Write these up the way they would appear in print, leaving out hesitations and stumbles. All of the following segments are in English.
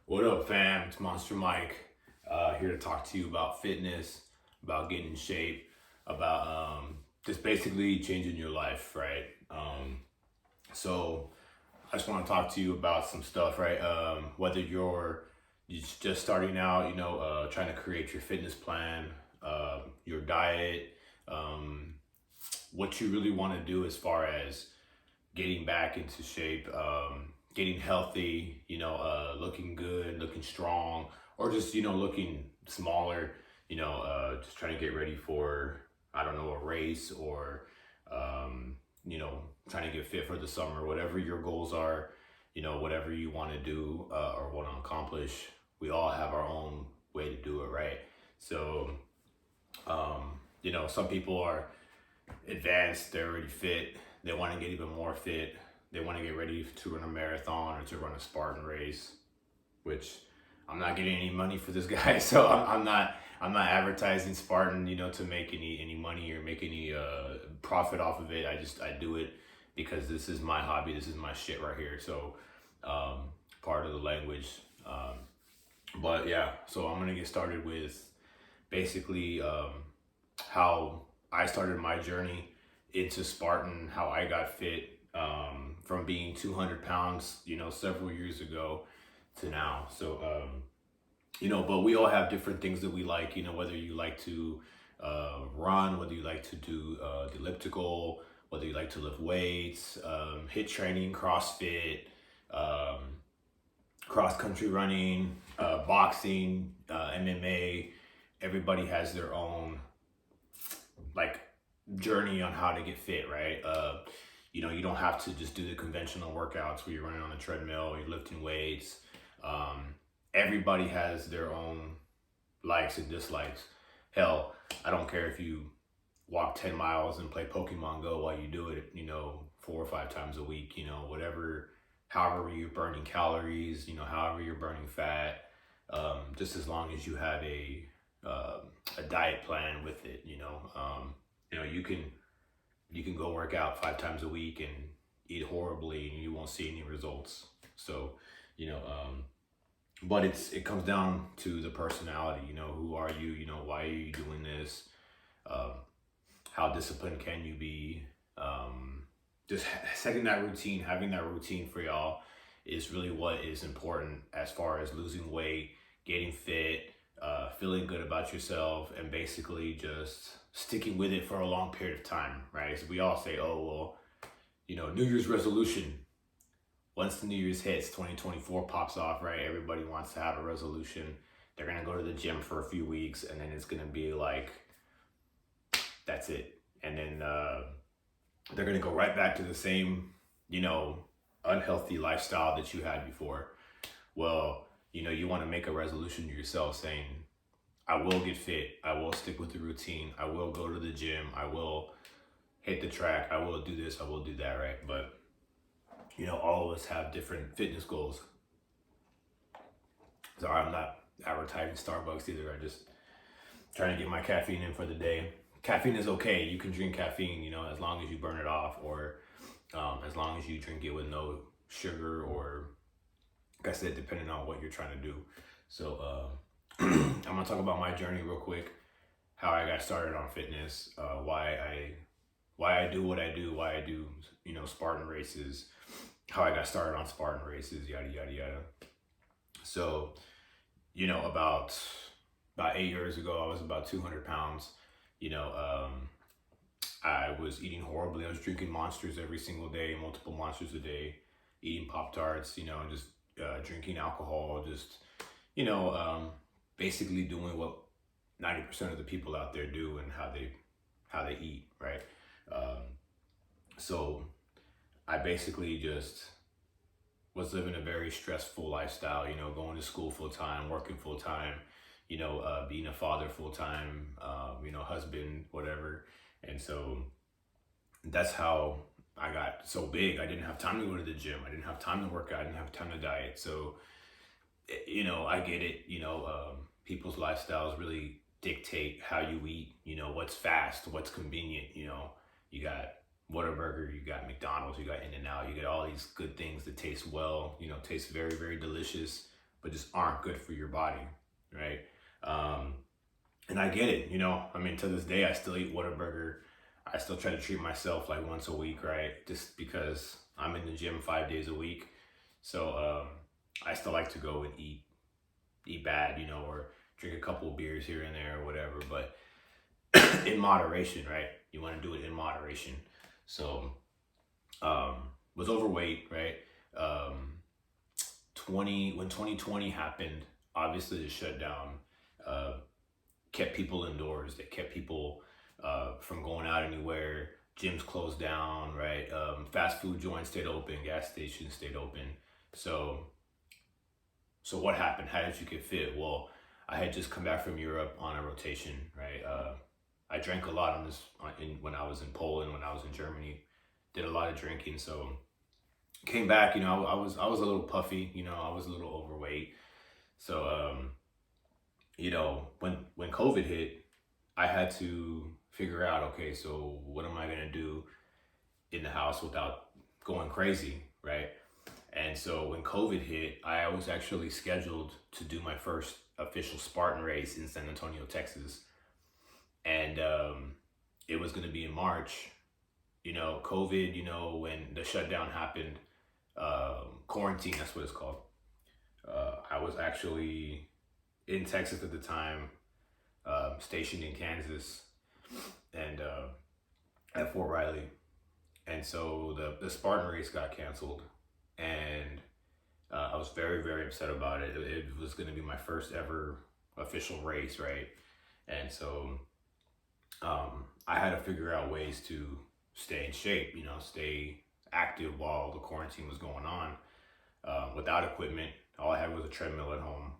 What up, fam? It's Monster Mike. Here to talk to you about fitness, about getting in shape, about just basically changing your life, right? So I just want to talk to you about some stuff, right? Whether you're just starting out, trying to create your fitness plan, your diet, um, what you really want to do as far as getting back into shape, getting healthy, looking good, looking strong, or just, looking smaller, just trying to get ready for, I don't know, a race or, trying to get fit for the summer, whatever your goals are, whatever you want to do or want to accomplish. We all have our own way to do it, right? So, some people are advanced, they're already fit, they want to get even more fit, they want to get ready to run a marathon or to run a Spartan race, which I'm not getting any money for this guy, so I'm not advertising Spartan, to make any money or make any profit off of it. I do it because this is my hobby, this is my shit right here. So part of the language. But yeah, so I'm gonna get started with basically how I started my journey into Spartan, how I got fit from being 200 pounds, several years ago to now. So, but we all have different things that we like, whether you like to run, whether you like to do the elliptical, whether you like to lift weights, hit training, CrossFit, um, cross country running, boxing, MMA. Everybody has their own like journey on how to get fit, right? You don't have to just do the conventional workouts where you're running on the treadmill, you're lifting weights. Everybody has their own likes and dislikes. Hell, I don't care if you walk 10 miles and play Pokemon Go while you do it, 4 or 5 times a week, whatever, however you're burning calories, however you're burning fat, just as long as you have a diet plan with it, you can go work out 5 times a week and eat horribly and you won't see any results. So, you know, but it comes down to the personality, who are you, why are you doing this? How disciplined can you be? Just setting that routine, having that routine for y'all is really what is important as far as losing weight, getting fit, feeling good about yourself, and basically just sticking with it for a long period of time, right? So we all say, oh, well, New Year's resolution. Once the New Year's hits, 2024 pops off, right? Everybody wants to have a resolution. They're going to go to the gym for a few weeks, and then it's going to be like, that's it. And then they're going to go right back to the same, unhealthy lifestyle that you had before. Well, you want to make a resolution to yourself saying, I will get fit. I will stick with the routine. I will go to the gym. I will hit the track. I will do this. I will do that, right? But, all of us have different fitness goals. Sorry, I'm not advertising Starbucks either. I just trying to get my caffeine in for the day. Caffeine is okay. You can drink caffeine, as long as you burn it off, or as long as you drink it with no sugar, or like I said, depending on what you're trying to do. So I'm gonna talk about my journey real quick, how I got started on fitness, why I do what I do, why I do Spartan races, how I got started on Spartan races, yada yada yada. So about 8 years ago, I was about 200 pounds. I was eating horribly. I was drinking Monsters every single day, multiple Monsters a day, eating Pop-Tarts, and just drinking alcohol, just, basically doing what 90% of the people out there do and how they eat, right? So I basically just was living a very stressful lifestyle, going to school full time, working full time, being a father full time, husband, whatever. And so that's how I got so big. I didn't have time to go to the gym. I didn't have time to work out. I didn't have time to diet. So, I get it. People's lifestyles really dictate how you eat, what's fast, what's convenient. You got Whataburger, you got McDonald's, you got In-N-Out, you get all these good things that taste well, taste very, very delicious, but just aren't good for your body, right? Um, and I get it, I mean, to this day, I still eat Whataburger. I still try to treat myself like once a week, right? Just because I'm in the gym 5 days a week. So I still like to go and eat bad, or drink a couple of beers here and there or whatever, but in moderation, right? You want to do it in moderation. So was overweight, right? Um, 2020 happened, obviously the shutdown uh, kept people indoors. They kept people from going out anywhere. Gyms closed down, right? Fast food joints stayed open, gas stations stayed open. So, so what happened? How did you get fit? Well, I had just come back from Europe on a rotation, right? I drank a lot when I was in Poland, when I was in Germany, did a lot of drinking. So came back, I was a little puffy, I was a little overweight. So when COVID hit, I had to figure out, okay, so what am I gonna do in the house without going crazy, right? And so when COVID hit, I was actually scheduled to do my first official Spartan race in San Antonio, Texas, and it was gonna be in March. COVID, when the shutdown happened, quarantine, that's what it's called. I was actually in Texas at the time, stationed in Kansas, and at Fort Riley. And so the Spartan race got canceled, and I was very, very upset about it. It was going to be my first ever official race, right? And so I had to figure out ways to stay in shape, stay active while the quarantine was going on. Without equipment, all I had was a treadmill at home.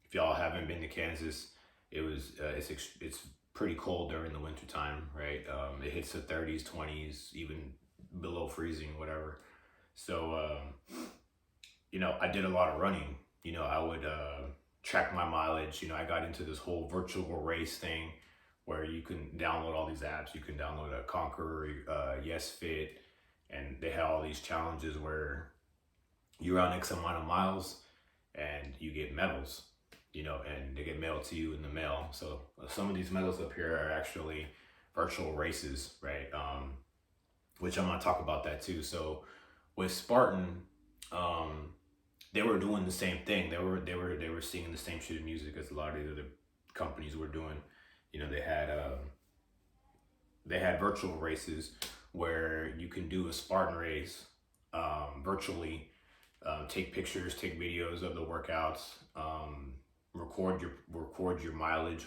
If y'all haven't been to Kansas, it's pretty cold during the winter time, right? It hits the 30s, 20s, even below freezing, whatever. So I did a lot of running. I would track my mileage. I got into this whole virtual race thing where you can download all these apps. You can download a Conqueror, Yes Fit, and they had all these challenges where you run X amount of miles and you get medals, and they get mailed to you in the mail. So some of these medals up here are actually virtual races, right? Which I'm gonna talk about that too. So with Spartan, they were doing the same thing. They were singing the same shit in music as a lot of the other companies were doing. They had virtual races where you can do a Spartan race virtually. Take pictures, take videos of the workouts, record your mileage,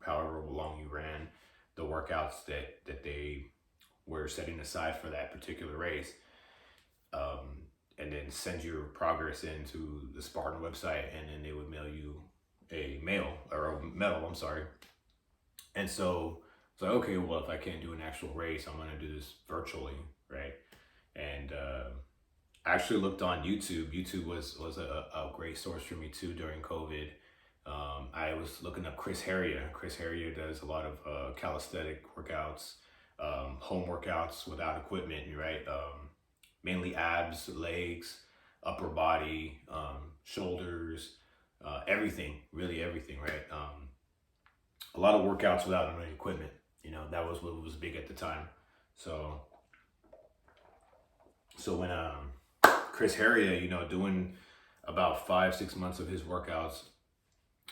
however long you ran, the workouts that they were setting aside for that particular race, and then send your progress into the Spartan website, and then they would mail you a medal. I'm sorry. And so it's like, okay, well, if I can't do an actual race, I'm gonna do this virtually, right? And I actually looked on YouTube. YouTube was a great source for me too during COVID. I was looking up Chris Heria. Chris Heria does a lot of calisthenic workouts, home workouts without equipment, right? Mainly abs, legs, upper body, shoulders, everything, really everything, right? A lot of workouts without any equipment. That was what was big at the time. So when Chris Heria, doing about 5-6 months of his workouts,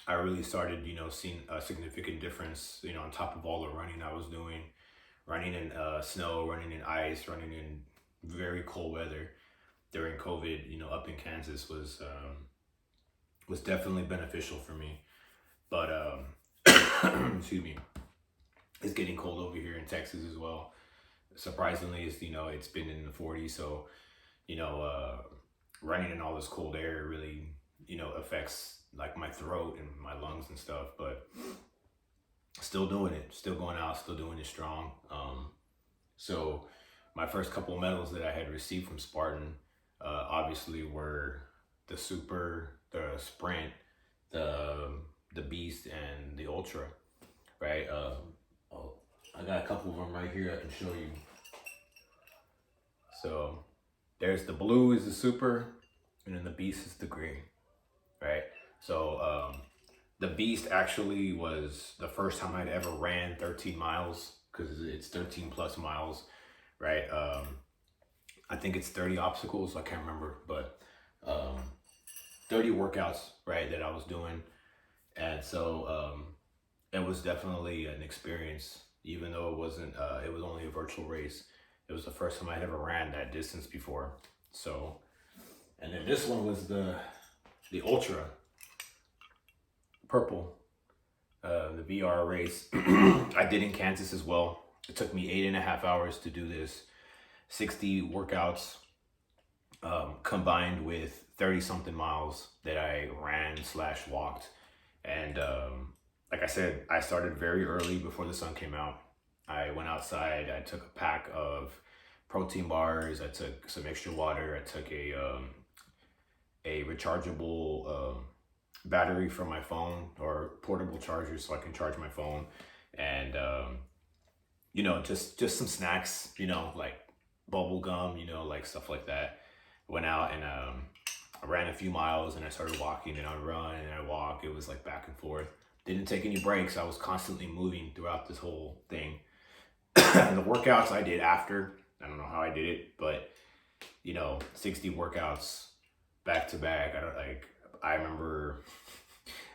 I really started, seeing a significant difference, on top of all the running I was doing, running in snow, running in ice, running in very cold weather during COVID, up in Kansas was definitely beneficial for me. But, excuse me, it's getting cold over here in Texas as well. Surprisingly, it's been in the 40s. So, running in all this cold air really, affects like my throat and my lungs and stuff, but still doing it, still going out, still doing it strong. So my first couple of medals that I had received from Spartan, obviously were the Super, the Sprint, the Beast, and the Ultra, right? I got a couple of them right here I can show you. So there's the blue is the Super, and then the Beast is the green. right? So the Beast actually was the first time I'd ever ran 13 miles because it's 13 plus miles, right? I think it's 30 obstacles. I can't remember, but um, 30 workouts, right, that I was doing. And so it was definitely an experience, even though it was only a virtual race. It was the first time I'd ever ran that distance before. So, and then this one was the Ultra Purple, the VR race. I did in Kansas as well. It took me 8.5 hours to do this, 60 workouts, combined with 30 something miles that I ran / walked. And like I said, I started very early before the sun came out. I went outside, I took a pack of protein bars, I took some extra water, I took a rechargeable battery from my phone, or portable charger so I can charge my phone, and you know, just some snacks, you know, like bubble gum, you know, like stuff like that. Went out and I ran a few miles, and I started walking, and I run and I walk. It was like back and forth. Didn't take any breaks. I was constantly moving throughout this whole thing. The workouts I did after, I don't know how I did it, but you know, 60 workouts back to back. I remember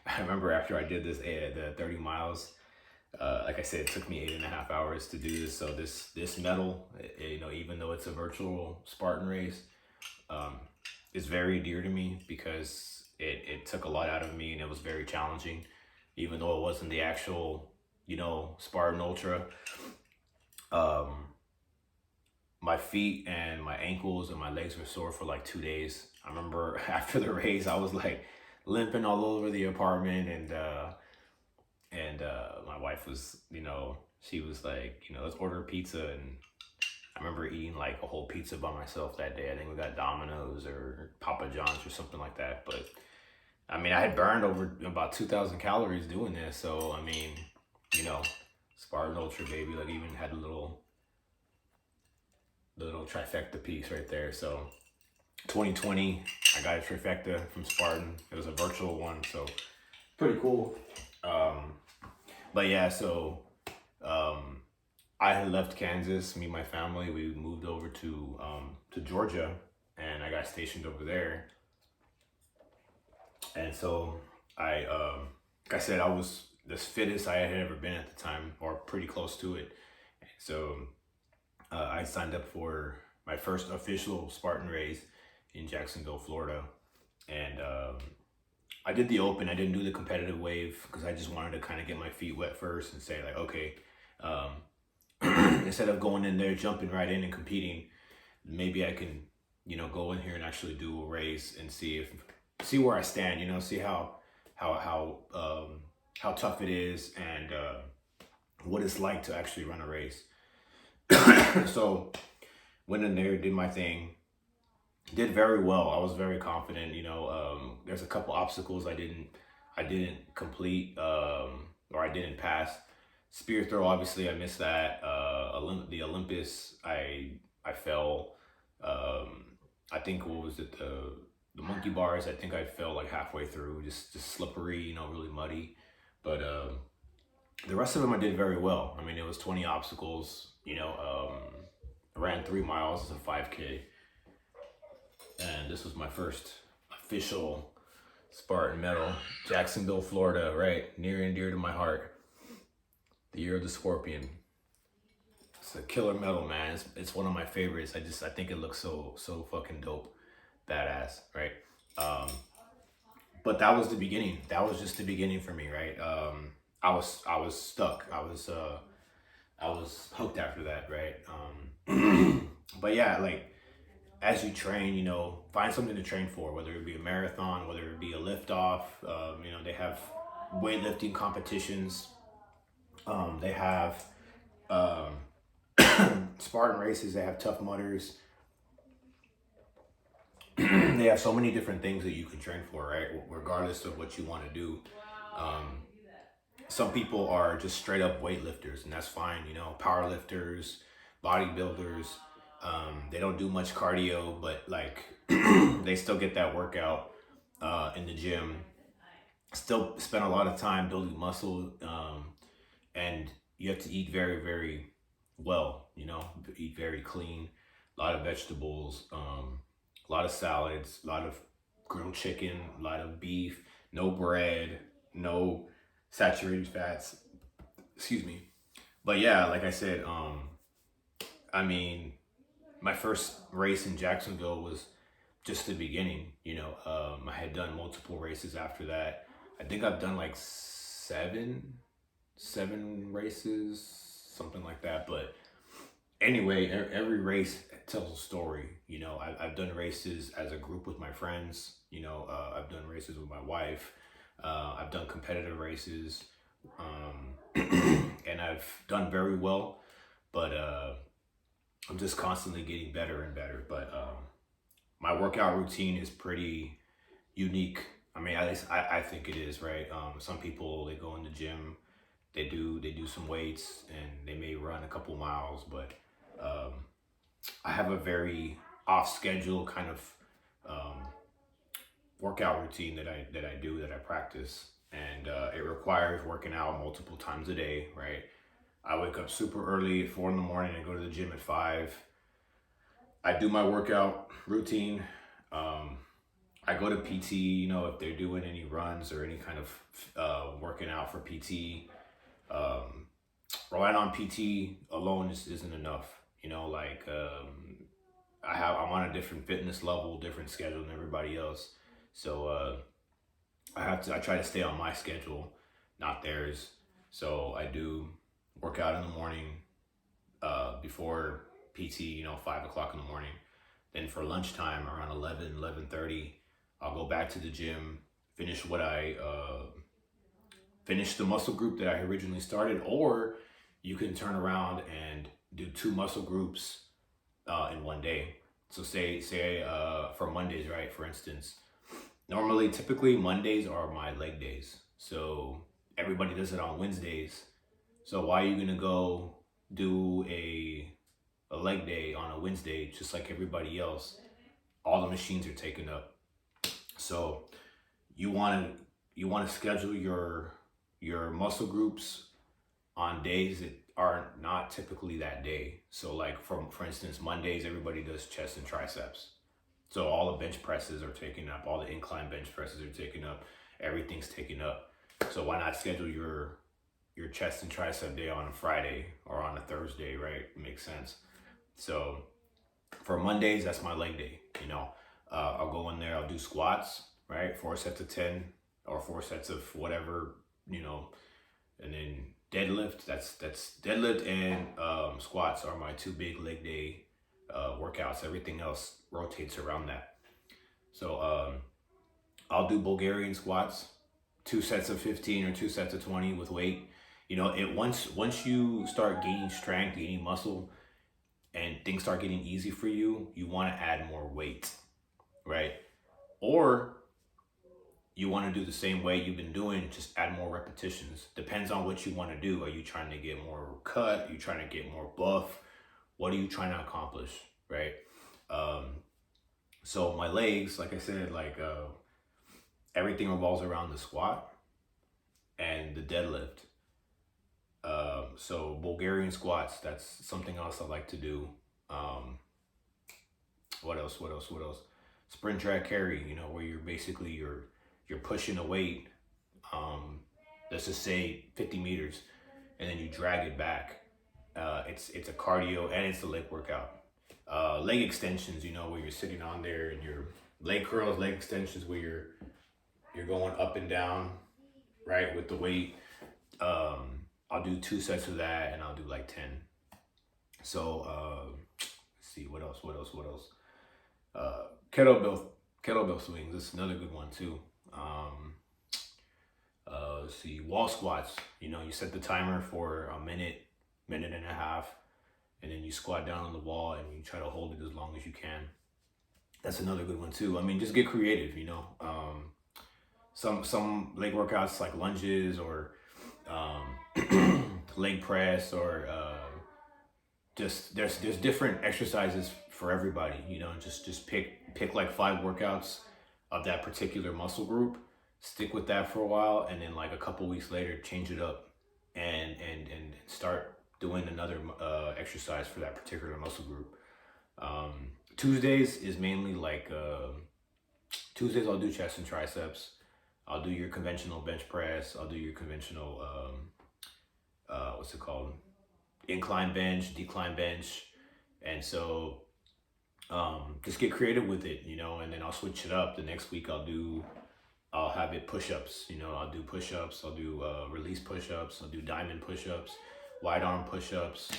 I remember after I did this, the 30 miles, like I said, it took me 8.5 hours to do this. So this medal, you know, even though it's a virtual Spartan race, is very dear to me because it took a lot out of me, and it was very challenging, even though it wasn't the actual, you know, Spartan Ultra. My feet and my ankles and my legs were sore for like 2 days. I remember after the race, I was like limping all over the apartment, and my wife was, you know, she was like, you know, let's order pizza. And I remember eating like a whole pizza by myself that day. I think we got Domino's or Papa John's or something like that. But I mean, I had burned over about 2,000 calories doing this. So, I mean, you know, Spartan Ultra, baby, like even had a little trifecta piece right there. So 2020, I got a trifecta from Spartan. It was a virtual one, so pretty cool. But yeah, so I had left Kansas. Me and my family, we moved over to Georgia, and I got stationed over there. And so like I said, I was the fittest I had ever been at the time, or pretty close to it. So I signed up for my first official Spartan race in Jacksonville, Florida. And I did the open. I didn't do the competitive wave because I just wanted to kind of get my feet wet first and say like, okay, instead of going in there, jumping right in and competing, maybe I can, you know, go in here and actually do a race and see where I stand, you know, see how tough it is, and what it's like to actually run a race. So went in there, did my thing, did very well. I was very confident. You know, there's a couple obstacles I didn't complete, or I didn't pass. Spear throw, obviously I missed that. The Olympus, I fell. I think, what was it, the monkey bars, I think I fell like halfway through, just slippery, you know, really muddy. But the rest of them I did very well. I mean, it was 20 obstacles, you know. I ran 3 miles as a 5K. And this was my first official Spartan medal. Jacksonville, Florida, right? Near and dear to my heart. The year of the Scorpion. It's a killer medal, man. It's one of my favorites. I think it looks so fucking dope. Badass, right? But that was the beginning. That was just the beginning for me, right? I was stuck. I was hooked after that, right? But yeah, like, as you train, you know, find something to train for, whether it be a marathon, whether it be a lift off. You know, they have weightlifting competitions. They have Spartan races. They have Tough Mudders. They have so many different things that you can train for, right? Regardless of what you want to do. Some people are just straight up weightlifters, and that's fine. You know, power lifters, bodybuilders. They don't do much cardio, but like they still get that workout. in the gym. Still spend a lot of time building muscle, and you have to eat very, very well. Eat very clean, a lot of vegetables, a lot of salads, a lot of grilled chicken, a lot of beef, no bread, no saturated fats. Excuse me. But yeah, like I said, I mean, my first race in Jacksonville was just the beginning. I had done multiple races after that. I think I've done like seven races, something like that. But anyway, every race tells a story. I've done races as a group with my friends. I've done races with my wife. I've done competitive races, and I've done very well. But I'm just constantly getting better and better. But my workout routine is pretty unique. I mean, at least I think it is, right? Some people, they go in the gym, they do some weights, and they may run a couple miles, but I have a very off schedule kind of workout routine that I practice, and it requires working out multiple times a day, right? I wake up super early at 4 in the morning and go to the gym at 5. I do my workout routine. I go to PT, if they're doing any runs or any kind of working out for PT. Relying on PT alone isn't enough. I'm on a different fitness level, different schedule than everybody else. So I try to stay on my schedule, not theirs. So I do work out in the morning before PT, 5 o'clock in the morning. Then for lunchtime around 11:30, I'll go back to the gym, finish finish the muscle group that I originally started, or you can turn around and do 2 muscle groups in one day. So say for Mondays, right? For instance, typically Mondays are my leg days. So everybody does it on Wednesdays. So why are you gonna go do a leg day on a Wednesday just like everybody else? All the machines are taken up. So you want to schedule your muscle groups on days that are not typically that day. So like for instance, Mondays everybody does chest and triceps. So all the bench presses are taken up, all the incline bench presses are taken up, everything's taken up. So why not schedule your chest and tricep day on a Friday or on a Thursday, right? It makes sense. So for Mondays, that's my leg day. I'll go in there, I'll do squats, right? 4 sets of 10 or 4 sets of whatever, and then deadlift. That's deadlift and squats are my 2 big leg day workouts. Everything else rotates around that. So I'll do Bulgarian squats, 2 sets of 15 or 2 sets of 20 with weight. Once you start gaining strength, gaining muscle, and things start getting easy for you, you want to add more weight, right? Or you want to do the same way you've been doing, just add more repetitions. Depends on what you want to do. Are you trying to get more cut? Are you trying to get more buff? What are you trying to accomplish, right? So my legs, like I said, everything revolves around the squat and the deadlift. So Bulgarian squats, that's something else I like to do. What else? Sprint track carry, where you're pushing a weight, let's just say 50 meters, and then you drag it back. It's a cardio and it's a leg workout. Leg extensions, where you're sitting on there, and your leg curls, leg extensions, where you're going up and down, right, with the weight. I'll do 2 sets of that, and I'll do like 10. So let's see, what else? Kettlebell swings. This is another good one too. Let's see, wall squats. You set the timer for a minute and a half, and then you squat down on the wall and you try to hold it as long as you can. That's another good one too. I mean, just get creative. Some leg workouts like lunges or leg press, or just there's different exercises for everybody. Just pick like 5 workouts of that particular muscle group, stick with that for a while, and then like a couple weeks later, change it up and start doing another exercise for that particular muscle group. Tuesdays is mainly like Tuesdays I'll do chest and triceps. I'll do your conventional bench press. I'll do your conventional what's it called? Incline bench, decline bench. And so just get creative with it, you know, and then I'll switch it up. The next week I'll have it push-ups, you know, I'll do push-ups, I'll do release push-ups, I'll do diamond push-ups, wide arm push-ups,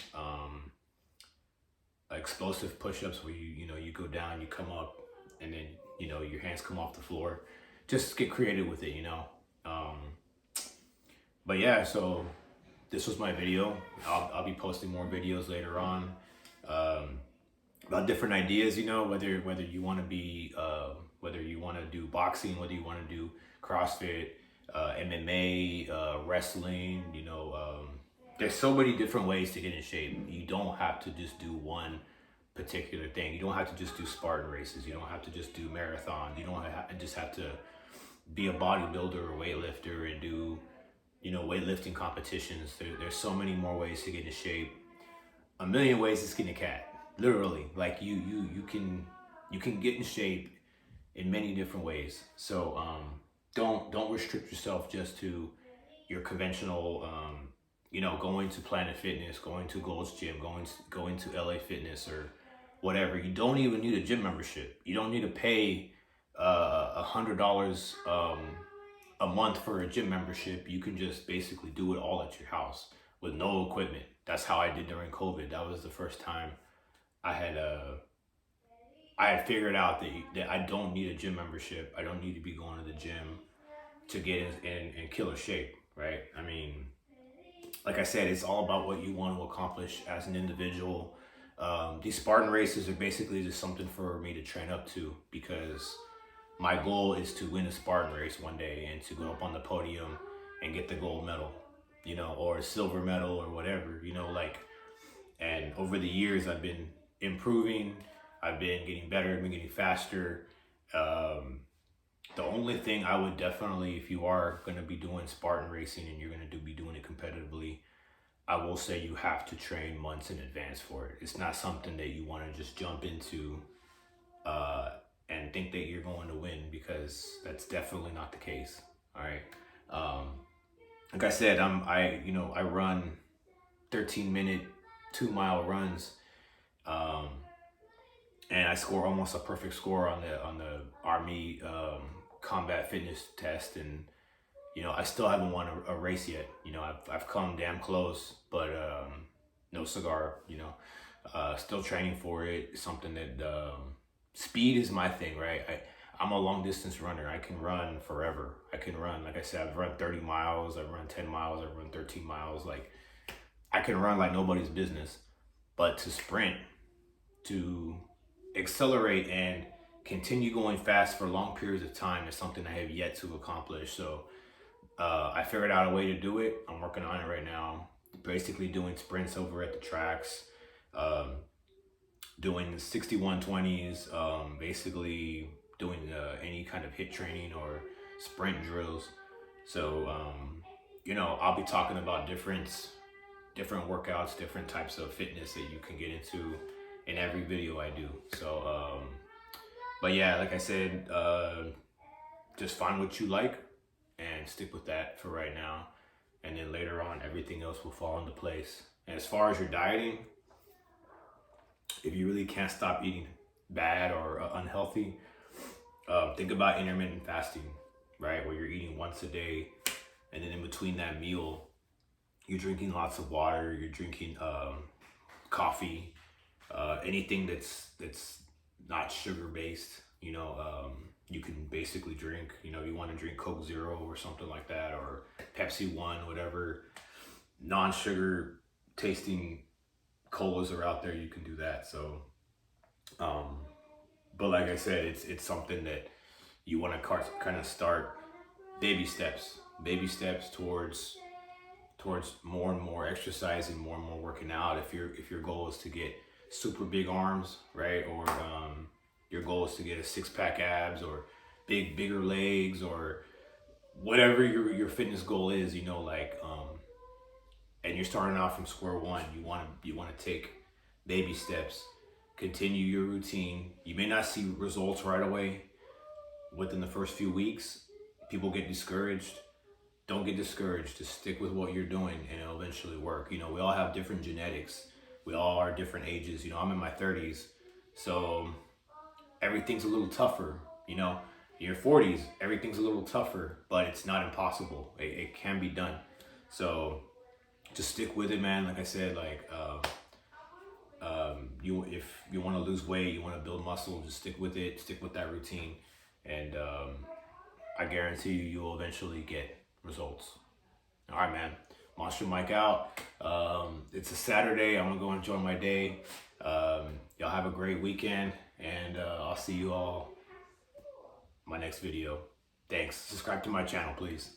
explosive push-ups where you know, you go down, you come up, and then, you know, your hands come off the floor. Just get creative with it, you know. But yeah, so this was my video. I'll be posting more videos later on about different ideas, you know, whether you want to be whether you want to do boxing, whether you want to do CrossFit, MMA, wrestling, you know, there's so many different ways to get in shape. You don't have to just do one particular thing. You don't have to just do Spartan races. You don't have to just do marathons. You don't just have to be a bodybuilder or weightlifter and do, you know, weightlifting competitions. There's so many more ways to get in shape. A million ways to skin a cat. Literally, like you can get in shape in many different ways. So don't restrict yourself just to your conventional you know, going to Planet Fitness, going to Gold's Gym, going to LA Fitness or whatever. You don't even need a gym membership. You don't need to pay $100 a month for a gym membership. You can just basically do it all at your house with no equipment. That's how I did during COVID. That was the first time I had figured out that I don't need a gym membership. I don't need to be going to the gym to get in killer shape, right? I mean, like I said, it's all about what you want to accomplish as an individual. These Spartan races are basically just something for me to train up to, because my goal is to win a Spartan race one day and to go up on the podium and get the gold medal, you know, or a silver medal or whatever, you know, like, and over the years I've been improving, I've been getting better, I've been getting faster. The only thing I would definitely, if you are going to be doing Spartan racing and you're going to be doing it competitively, I will say you have to train months in advance for it. It's not something that you want to just jump into and think that you're going to win, because that's definitely not the case. All right. Like I said, I run 13-minute 2-mile runs, and I score almost a perfect score on the Army combat fitness test, and you know, I still haven't won a race yet. You know, I've come damn close, but no cigar. You know, still training for it. It's something that speed is my thing, right? I'm a long distance runner. I can run forever. I can run, like I said, I've run 30 miles, I've run 10 miles, I've run 13 miles. Like, I can run like nobody's business. But to sprint, to accelerate and continue going fast for long periods of time is something I have yet to accomplish. So I figured out a way to do it. I'm working on it right now. Basically doing sprints over at the tracks, doing 6120s, basically doing any kind of HIIT training or sprint drills. So, you know, I'll be talking about different workouts, different types of fitness that you can get into in every video I do. So, but yeah, like I said, just find what you like and stick with that for right now. And then later on, everything else will fall into place. And as far as your dieting, if you really can't stop eating bad or unhealthy, think about intermittent fasting, right? Where you're eating once a day, and then in between that meal, you're drinking lots of water, you're drinking coffee, anything that's not sugar based. You know, you can basically drink, you know, you want to drink Coke Zero or something like that, or Pepsi One, whatever non-sugar tasting colas are out there, you can do that. So, but like I said, it's something that you want to kind of start baby steps towards more and more exercising, more and more working out. If your goal is to get super big arms, right, or your goal is to get a 6-pack abs, or bigger legs or whatever your fitness goal is, you know, like, and you're starting out from square one, you want to take baby steps, continue your routine. You may not see results right away within the first few weeks. People get discouraged. Don't get discouraged. Just stick with what you're doing and it'll eventually work. You know, we all have different genetics. We all are different ages. You know, I'm in my 30s, so everything's a little tougher. You know, in your 40s, everything's a little tougher, but it's not impossible. It can be done. So just stick with it, man. Like I said, like, if you want to lose weight, you want to build muscle, just stick with it, stick with that routine, and I guarantee you'll eventually get results. All right, man. Monster Mike out. It's a Saturday. I'm gonna go enjoy my day. Y'all have a great weekend, and I'll see you all in my next video. Thanks. Subscribe to my channel, please.